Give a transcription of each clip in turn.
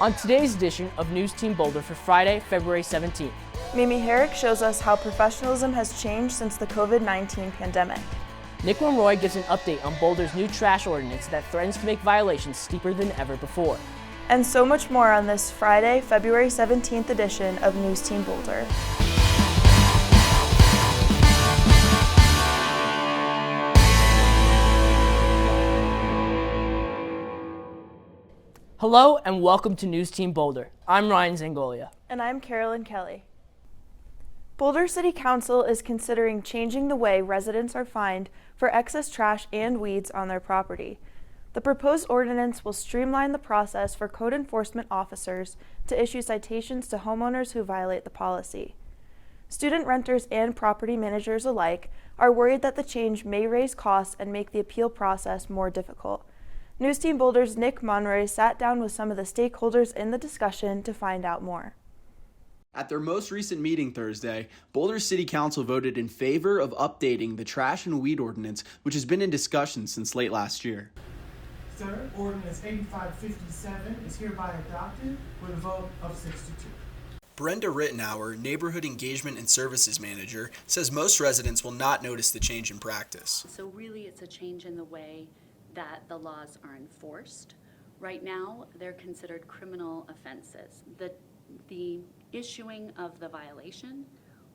On today's edition of NewsTeamBoulder for Friday, February 17th. Mimi Herrick shows us how professionalism has changed since the COVID-19 pandemic. Nick Monroy gives an update on Boulder's new trash ordinance that threatens to make violations steeper than ever before. And so much more on this Friday, February 17th edition of NewsTeamBoulder. Hello and welcome to NewsTeamBoulder. I'm Ryan Zangolia. And I'm Carolyn Kelly. Boulder City Council is considering changing the way residents are fined for excess trash and weeds on their property. The proposed ordinance will streamline the process for code enforcement officers to issue citations to homeowners who violate the policy. Student renters and property managers alike are worried that the change may raise costs and make the appeal process more difficult. NewsTeamBoulder's Nick Monroy sat down with some of the stakeholders in the discussion to find out more. At their most recent meeting Thursday, Boulder City Council voted in favor of updating the trash and weed ordinance, which has been in discussion since late last year. Sir, Ordinance 8557 is hereby adopted with a vote of 6 to 2. Brenda Rittenauer, Neighborhood Engagement and Services Manager, says most residents will not notice the change in practice. So really it's a change in the way that the laws are enforced. Right now, they're considered criminal offenses. The issuing of the violation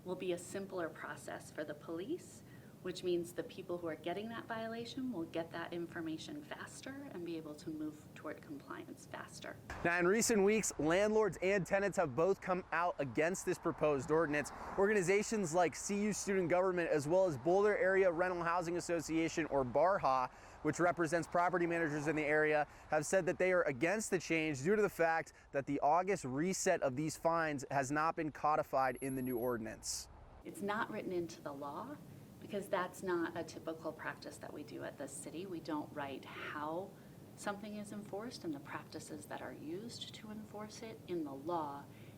will be a simpler process for the police, which means the people who are getting that violation will get that information faster and be able to move toward compliance faster. Now, in recent weeks, landlords and tenants have both come out against this proposed ordinance. Organizations like CU Student Government, as well as Boulder Area Rental Housing Association, or BARHA, which represents property managers in the area, have said that they are against the change due to the fact that the August reset of these fines has not been codified in the new ordinance. It's not written into the law because that's not a typical practice that we do at the city. We don't write how something is enforced and the practices that are used to enforce it in the law.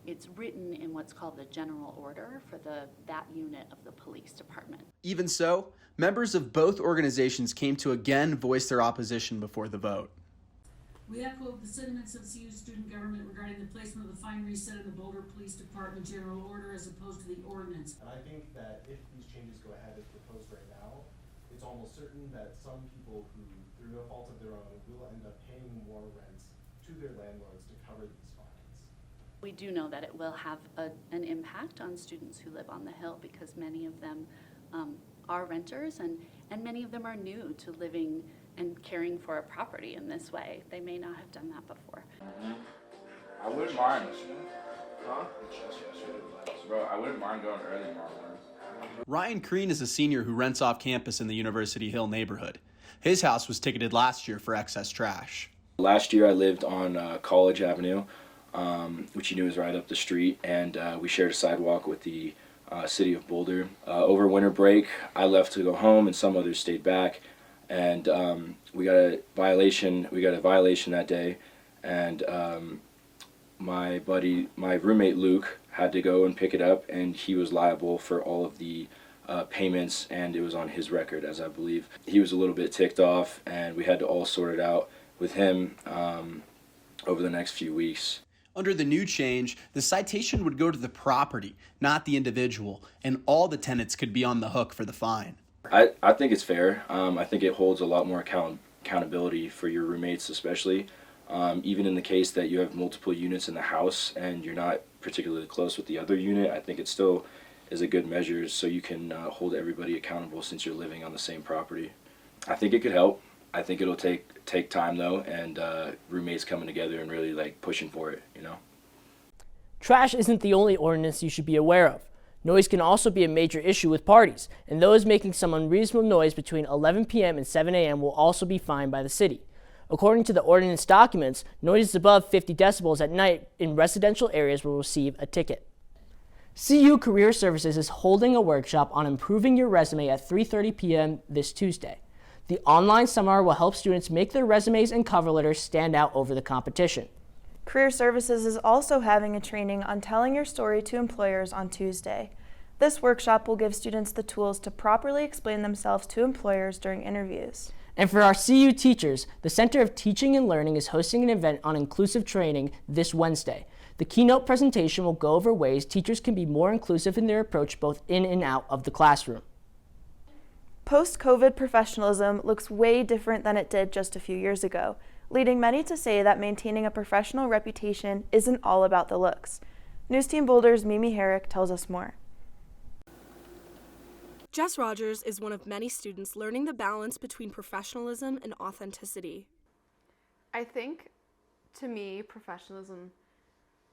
It's written in what's called the general order for that unit of the police department. Even so, members of both organizations came to again voice their opposition before the vote. We echo the sentiments of CU Student Government regarding the placement of the fine reset in the Boulder Police Department General Order as opposed to the ordinance. And I think that if these changes go ahead as proposed right now, it's almost certain that some people who, through no fault of their own, will end up paying more rent to their landlords to cover these fines. We do know that it will have an impact on students who live on the Hill because many of them are renters and many of them are new to living and caring for a property in this way. They may not have done that before. I wouldn't mind. Huh? Bro, I wouldn't mind going early tomorrow morning. Ryan Crean is a senior who rents off campus in the University Hill neighborhood. His house was ticketed last year for excess trash. Last year I lived on College Avenue, which you knew is right up the street, and we shared a sidewalk with the city of Boulder. Over winter break, I left to go home and some others stayed back, and we got a violation that day, and my roommate Luke had to go and pick it up, and he was liable for all of the payments, and it was on his record, as I believe. He was a little bit ticked off, and we had to all sort it out with him over the next few weeks. Under the new change, the citation would go to the property, not the individual, and all the tenants could be on the hook for the fine. I think it's fair. I think it holds a lot more accountability for your roommates, especially. Even in the case that you have multiple units in the house and you're not particularly close with the other unit, I think it still is a good measure so you can hold everybody accountable since you're living on the same property. I think it could help. I think it'll take time though, and roommates coming together and really pushing for it, you know. Trash isn't the only ordinance you should be aware of. Noise can also be a major issue with parties, and those making some unreasonable noise between 11 p.m. and 7 a.m. will also be fined by the city. According to the ordinance documents, noise above 50 decibels at night in residential areas will receive a ticket. CU Career Services is holding a workshop on improving your resume at 3:30 p.m. this Tuesday. The online seminar will help students make their resumes and cover letters stand out over the competition. Career Services is also having a training on telling your story to employers on Tuesday. This workshop will give students the tools to properly explain themselves to employers during interviews. And for our CU teachers, the Center of Teaching and Learning is hosting an event on inclusive training this Wednesday. The keynote presentation will go over ways teachers can be more inclusive in their approach both in and out of the classroom. Post-COVID professionalism looks way different than it did just a few years ago, leading many to say that maintaining a professional reputation isn't all about the looks. NewsTeamBoulder's Mimi Herrick tells us more. Jess Rogers is one of many students learning the balance between professionalism and authenticity. I think, to me, professionalism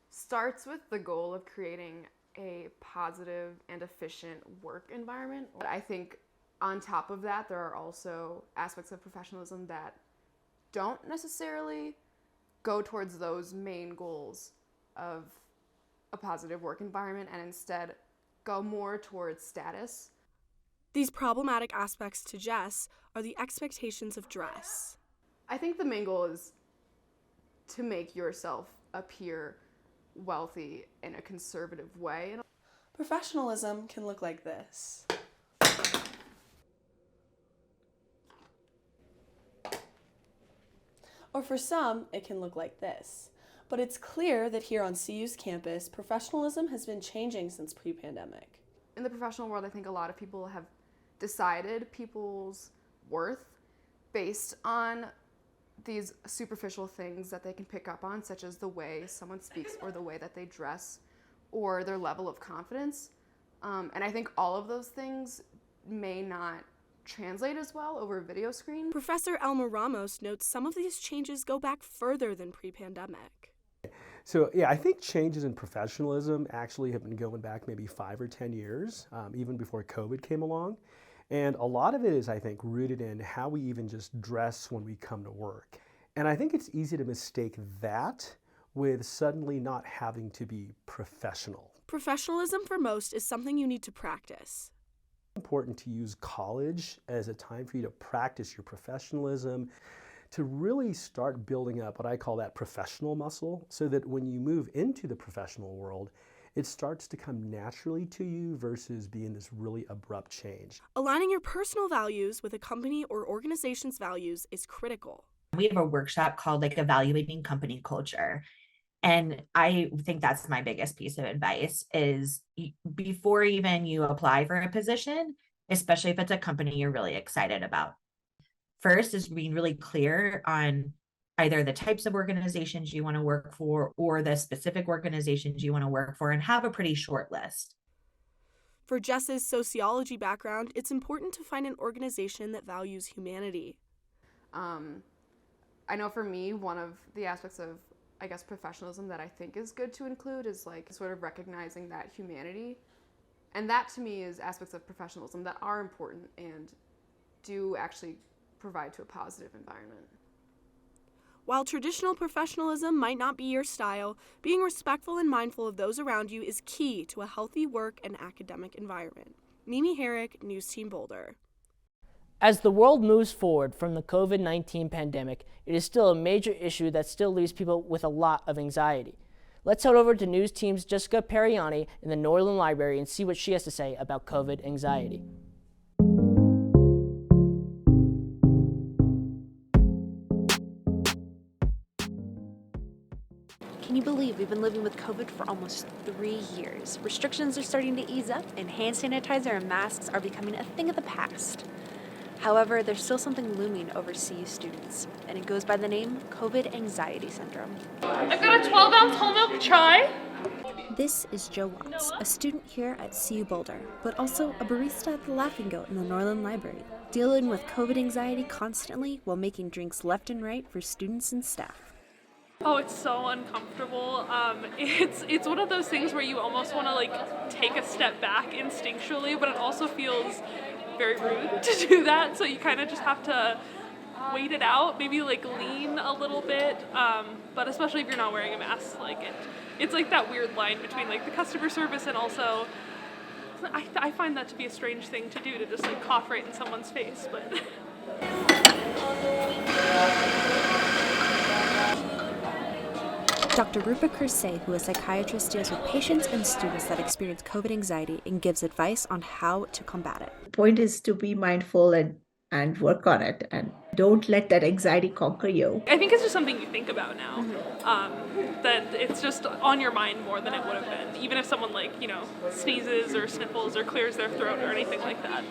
starts with the goal of creating a positive and efficient work environment. But I think on top of that, there are also aspects of professionalism that don't necessarily go towards those main goals of a positive work environment and instead go more towards status. These problematic aspects to Jess are the expectations of dress. I think the main goal is to make yourself appear wealthy in a conservative way. Professionalism can look like this. Or for some, it can look like this. But it's clear that here on CU's campus, professionalism has been changing since pre-pandemic. In the professional world, I think a lot of people have decided people's worth based on these superficial things that they can pick up on, such as the way someone speaks or the way that they dress or their level of confidence. And I think all of those things may not translate as well over a video screen. Professor Elma Ramos notes some of these changes go back further than pre-pandemic. So yeah, I think changes in professionalism actually have been going back maybe 5 or 10 years, even before COVID came along. And a lot of it is, I think, rooted in how we even just dress when we come to work. And I think it's easy to mistake that with suddenly not having to be professional. Professionalism for most is something you need to practice. It's important to use college as a time for you to practice your professionalism, to really start building up what I call that professional muscle, so that when you move into the professional world, it starts to come naturally to you versus being this really abrupt change. Aligning your personal values with a company or organization's values is critical. We have a workshop called Evaluating Company Culture. And I think that's my biggest piece of advice is before even you apply for a position, especially if it's a company you're really excited about. First is being really clear on either the types of organizations you want to work for or the specific organizations you want to work for, and have a pretty short list. For Jess's sociology background, it's important to find an organization that values humanity. I know for me, one of the aspects of, I guess, professionalism that I think is good to include is sort of recognizing that humanity. And that to me is aspects of professionalism that are important and do actually provide to a positive environment. While traditional professionalism might not be your style, being respectful and mindful of those around you is key to a healthy work and academic environment. Mimi Herrick, News Team Boulder. As the world moves forward from the COVID-19 pandemic, it is still a major issue that still leaves people with a lot of anxiety. Let's head over to News Team's Jessica Periani in the Norland Library and see what she has to say about COVID anxiety. Can you believe we've been living with COVID for almost 3 years? Restrictions are starting to ease up, and hand sanitizer and masks are becoming a thing of the past. However, there's still something looming over CU students, and it goes by the name COVID anxiety syndrome. I've got a 12-ounce whole milk chai. This is Jo Watts, a student here at CU Boulder, but also a barista at the Laughing Goat in the Norland Library, dealing with COVID anxiety constantly while making drinks left and right for students and staff. Oh, it's so uncomfortable. It's one of those things where you almost want to take a step back instinctually, but it also feels very rude to do that. So you kind of just have to wait it out, maybe lean a little bit. But especially if you're not wearing a mask, it's that weird line between the customer service and also I find that to be a strange thing to do, to just cough right in someone's face, but. Dr. Rupa Kursay, who is a psychiatrist, deals with patients and students that experience COVID anxiety and gives advice on how to combat it. The point is to be mindful and and work on it, and don't let that anxiety conquer you. I think it's just something you think about now, that it's just on your mind more than it would have been, even if someone sneezes or sniffles or clears their throat or anything like that.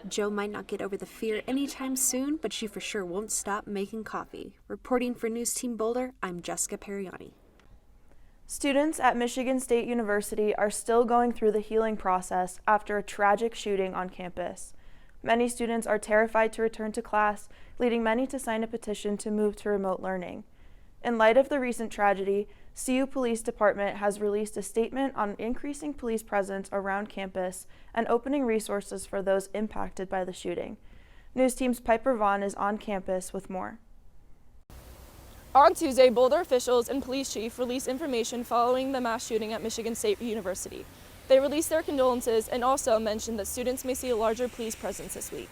Jo might not get over the fear anytime soon, but she for sure won't stop making coffee. Reporting for News Team Boulder, I'm Jessica Periani. Students at Michigan State University are still going through the healing process after a tragic shooting on campus. Many students are terrified to return to class, leading many to sign a petition to move to remote learning. In light of the recent tragedy, CU Police Department has released a statement on increasing police presence around campus and opening resources for those impacted by the shooting. News Team's Piper Vaughn is on campus with more. On Tuesday, Boulder officials and police chief released information following the mass shooting at Michigan State University. They released their condolences and also mentioned that students may see a larger police presence this week.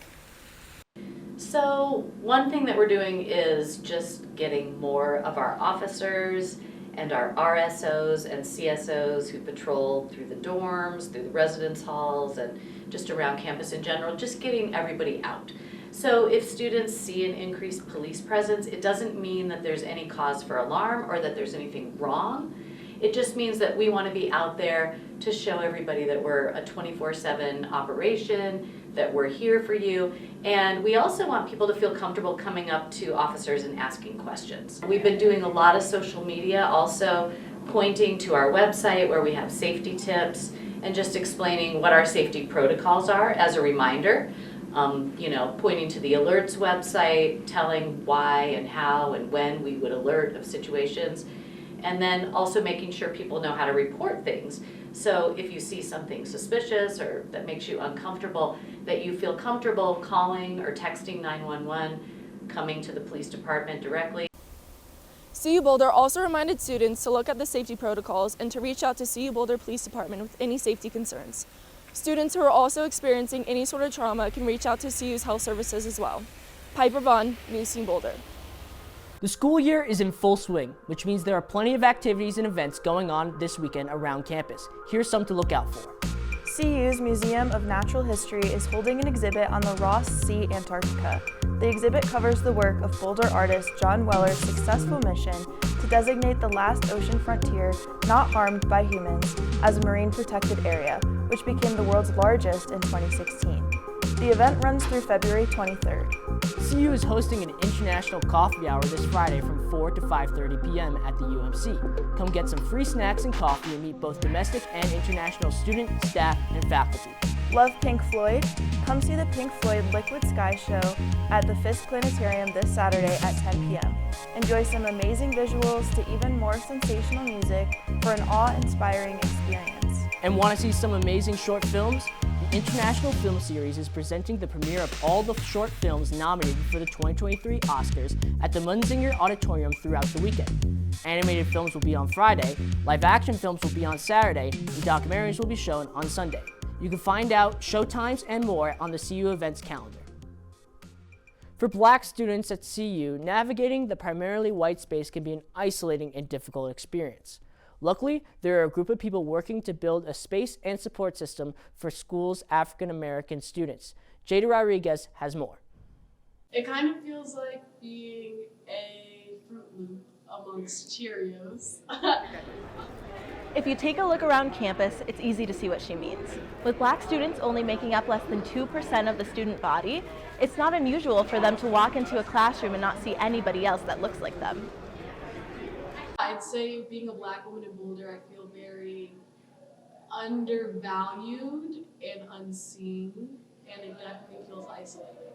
So one thing that we're doing is just getting more of our officers and our RSOs and CSOs who patrol through the dorms, through the residence halls, and just around campus in general, just getting everybody out. So if students see an increased police presence, it doesn't mean that there's any cause for alarm or that there's anything wrong. It just means that we want to be out there to show everybody that we're a 24/7 operation, that we're here for you, and we also want people to feel comfortable coming up to officers and asking questions. We've been doing a lot of social media, also pointing to our website where we have safety tips and just explaining what our safety protocols are as a reminder. Pointing to the alerts website, telling why and how and when we would alert of situations, and then also making sure people know how to report things. So if you see something suspicious or that makes you uncomfortable, that you feel comfortable calling or texting 911, coming to the police department directly. CU Boulder also reminded students to look at the safety protocols and to reach out to CU Boulder Police Department with any safety concerns. Students who are also experiencing any sort of trauma can reach out to CU's health services as well. Piper Vaughn, News Team Boulder. The school year is in full swing, which means there are plenty of activities and events going on this weekend around campus. Here's some to look out for. CU's Museum of Natural History is holding an exhibit on the Ross Sea, Antarctica. The exhibit covers the work of Boulder artist John Weller's successful mission to designate the last ocean frontier not harmed by humans as a marine protected area, which became the world's largest in 2016. The event runs through February 23rd. CU is hosting an international coffee hour this Friday from 4 to 5:30 p.m. at the UMC. Come get some free snacks and coffee and meet both domestic and international students, staff, and faculty. Love Pink Floyd? Come see the Pink Floyd Liquid Sky Show at the Fisk Planetarium this Saturday at 10 p.m. Enjoy some amazing visuals to even more sensational music for an awe-inspiring experience. And want to see some amazing short films? The International Film Series is presenting the premiere of all the short films nominated for the 2023 Oscars at the Munzinger Auditorium throughout the weekend. Animated films will be on Friday, live action films will be on Saturday, and documentaries will be shown on Sunday. You can find out showtimes and more on the CU events calendar. For Black students at CU, navigating the primarily white space can be an isolating and difficult experience. Luckily, there are a group of people working to build a space and support system for school's African American students. Jada Rodriguez has more. It kind of feels like being a Fruit Loop amongst Cheerios. If you take a look around campus, it's easy to see what she means. With Black students only making up less than 2% of the student body, it's not unusual for them to walk into a classroom and not see anybody else that looks like them. I'd say being a Black woman in Boulder, I feel very undervalued and unseen, and it definitely feels isolating.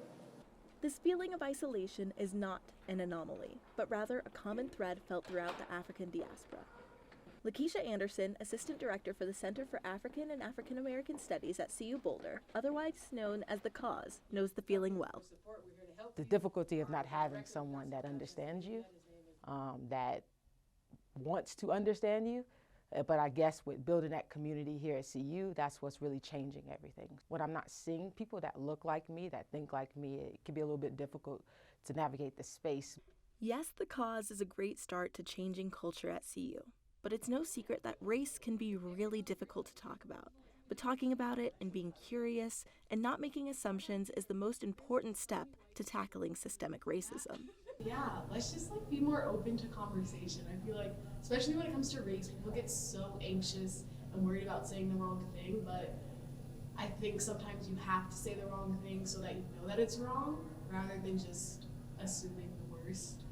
This feeling of isolation is not an anomaly, but rather a common thread felt throughout the African diaspora. Lakeisha Anderson, Assistant Director for the Center for African and African American Studies at CU Boulder, otherwise known as The Cause, knows the feeling well. The difficulty of not having someone that understands you, that wants to understand you, but I guess with building that community here at CU, that's what's really changing everything. When I'm not seeing people that look like me, that think like me, it can be a little bit difficult to navigate the space. Yes, The Cause is a great start to changing culture at CU, but it's no secret that race can be really difficult to talk about. but talking about it and being curious and not making assumptions is the most important step to tackling systemic racism. Yeah, let's just be more open to conversation. I feel like, especially when it comes to race, people get so anxious and worried about saying the wrong thing, but I think sometimes you have to say the wrong thing so that you know that it's wrong, rather than just assuming the worst.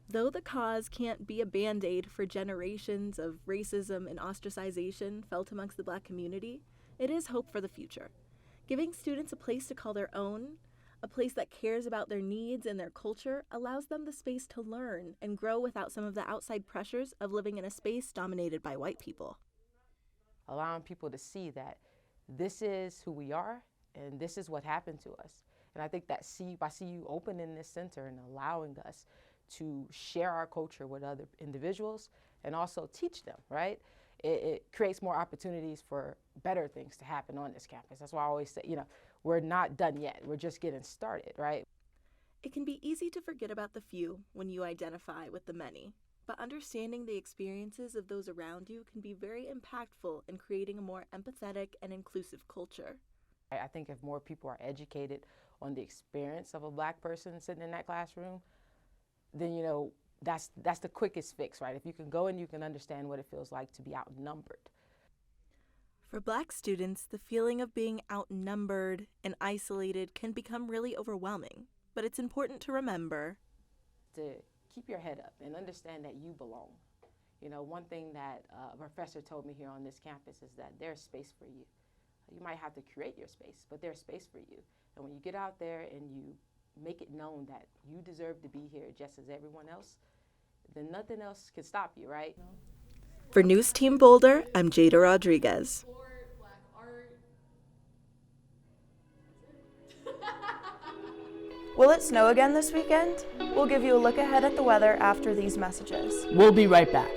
Though the cause can't be a band-aid for generations of racism and ostracization felt amongst the Black community, it is hope for the future. Giving students a place to call their own, a place that cares about their needs and their culture, allows them the space to learn and grow without some of the outside pressures of living in a space dominated by white people. Allowing people to see that this is who we are and this is what happened to us. And I think that by CU opening this center and allowing us to share our culture with other individuals and also teach them, right? It creates more opportunities for better things to happen on this campus. That's why I always say, we're not done yet. We're just getting started, right? It can be easy to forget about the few when you identify with the many, but understanding the experiences of those around you can be very impactful in creating a more empathetic and inclusive culture. I think if more people are educated on the experience of a Black person sitting in that classroom, then, that's the quickest fix, right? If you can go and you can understand what it feels like to be outnumbered. For Black students, the feeling of being outnumbered and isolated can become really overwhelming, but it's important to remember to keep your head up and understand that you belong. One thing that a professor told me here on this campus is that there's space for you. You might have to create your space, but there's space for you. And when you get out there and you make it known that you deserve to be here just as everyone else, then nothing else can stop you, right? For News Team Boulder, I'm Jada Rodriguez. Will it snow again this weekend? We'll give you a look ahead at the weather after these messages. We'll be right back.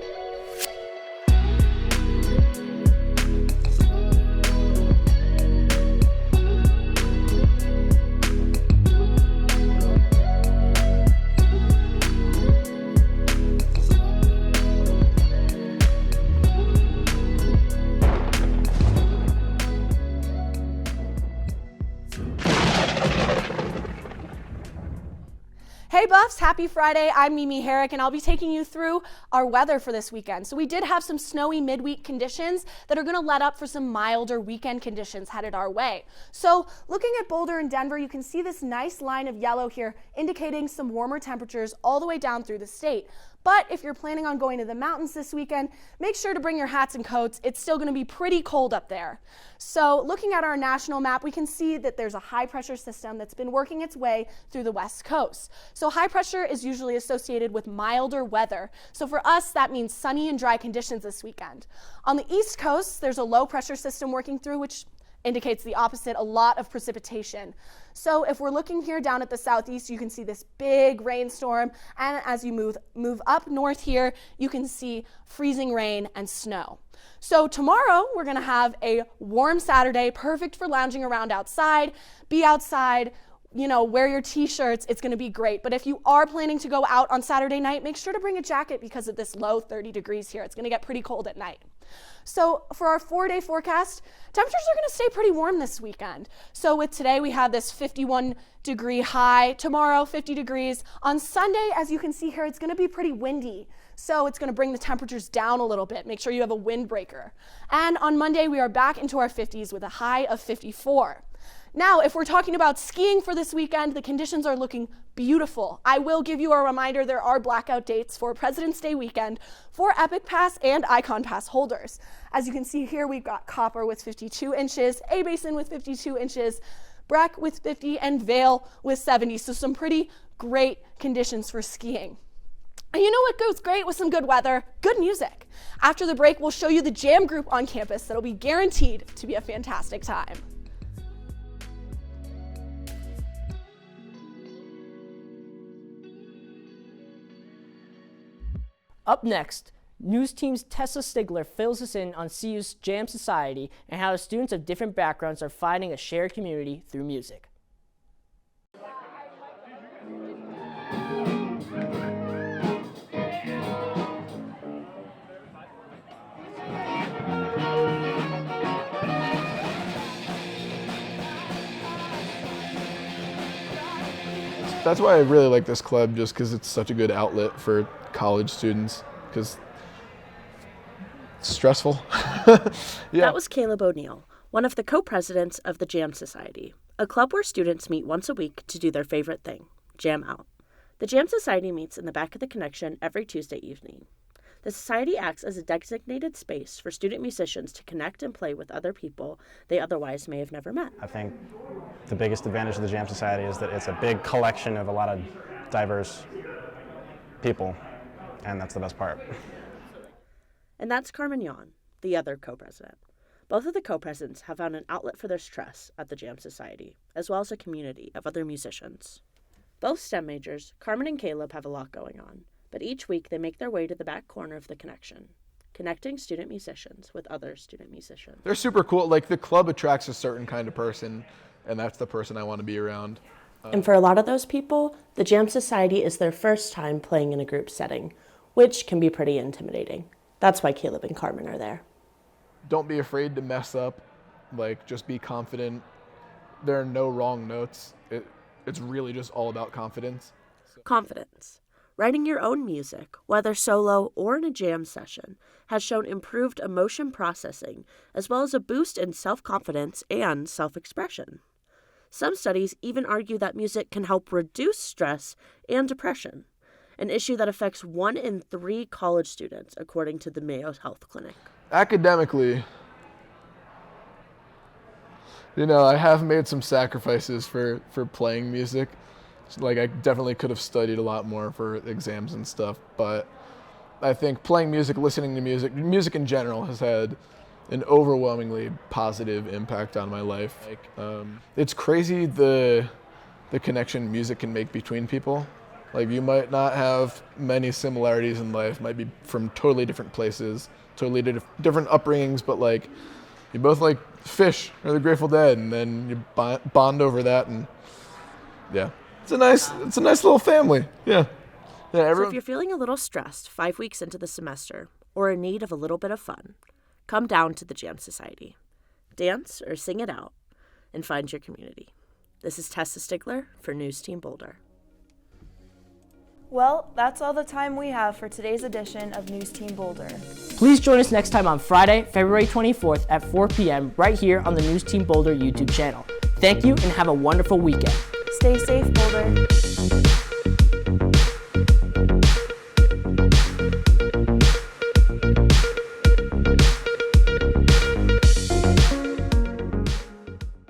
Hey Buffs, happy Friday. I'm Mimi Herrick and I'll be taking you through our weather for this weekend. So we did have some snowy midweek conditions that are going to let up for some milder weekend conditions headed our way. So looking at Boulder and Denver, you can see this nice line of yellow here indicating some warmer temperatures all the way down through the state. But if you're planning on going to the mountains this weekend, make sure to bring your hats and coats. It's still going to be pretty cold up there. So looking at our national map, we can see that there's a high pressure system that's been working its way through the west coast. So high pressure is usually associated with milder weather. So for us, that means sunny and dry conditions this weekend. On the east coast, there's a low pressure system working through, which indicates the opposite, a lot of precipitation. So if we're looking here down at the southeast, you can see this big rainstorm, and as you move up north here, you can see freezing rain and snow. So tomorrow, we're gonna have a warm Saturday, perfect for lounging around outside, be outside, wear your t-shirts, it's gonna be great. But if you are planning to go out on Saturday night, make sure to bring a jacket because of this low 30 degrees here. It's gonna get pretty cold at night. So for our 4-day forecast, temperatures are gonna stay pretty warm this weekend. So with today, we have this 51-degree high. Tomorrow, 50 degrees. On Sunday, as you can see here, it's gonna be pretty windy. So it's gonna bring the temperatures down a little bit. Make sure you have a windbreaker. And on Monday, we are back into our 50s with a high of 54. Now, if we're talking about skiing for this weekend, the conditions are looking beautiful. I will give you a reminder, there are blackout dates for President's Day weekend for Epic Pass and Icon Pass holders. As you can see here, we've got Copper with 52 inches, A-Basin with 52 inches, Breck with 50, and Vail with 70. So some pretty great conditions for skiing. And you know what goes great with some good weather? Good music. After the break, we'll show you the jam group on campus that'll be guaranteed to be a fantastic time. Up next, News Team's Tessa Stigler fills us in on CU's Jam Society and how the students of different backgrounds are finding a shared community through music. That's why I really like this club, just because it's such a good outlet for college students, because it's stressful. Yeah. That was Caleb O'Neill, one of the co-presidents of the Jam Society, a club where students meet once a week to do their favorite thing, jam out. The Jam Society meets in the back of the Connection every Tuesday evening. The Society acts as a designated space for student musicians to connect and play with other people they otherwise may have never met. I think the biggest advantage of the Jam Society is that it's a big collection of a lot of diverse people, and that's the best part. And that's Carmen Yon, the other co-president. Both of the co-presidents have found an outlet for their stress at the Jam Society, as well as a community of other musicians. Both STEM majors, Carmen and Caleb, have a lot going on, but each week they make their way to the back corner of the Connection, connecting student musicians with other student musicians. They're super cool. Like, the club attracts a certain kind of person, and that's the person I want to be around. And for a lot of those people, the Jam Society is their first time playing in a group setting, which can be pretty intimidating. That's why Caleb and Carmen are there. Don't be afraid to mess up. Like, just be confident. There are no wrong notes. It's really just all about confidence. Confidence. Writing your own music, whether solo or in a jam session, has shown improved emotion processing, as well as a boost in self-confidence and self-expression. Some studies even argue that music can help reduce stress and depression, an issue that affects 1 in 3 college students, according to the Mayo Health Clinic. Academically, I have made some sacrifices for playing music. Like, I definitely could have studied a lot more for exams and stuff, but I think playing music, listening to music in general has had an overwhelmingly positive impact on my life. It's crazy the connection music can make between people. Like, you might not have many similarities in life, might be from totally different places, totally different upbringings, but like, you both like Fish or the Grateful Dead, and then you bond over that, and yeah. It's a nice little family. Yeah. So if you're feeling a little stressed 5 weeks into the semester or in need of a little bit of fun, come down to the Jam Society. Dance or sing it out and find your community. This is Tessa Stigler for News Team Boulder. Well, that's all the time we have for today's edition of News Team Boulder. Please join us next time on Friday, February 24th at 4 p.m. right here on the News Team Boulder YouTube channel. Thank you and have a wonderful weekend. Stay safe, Boulder.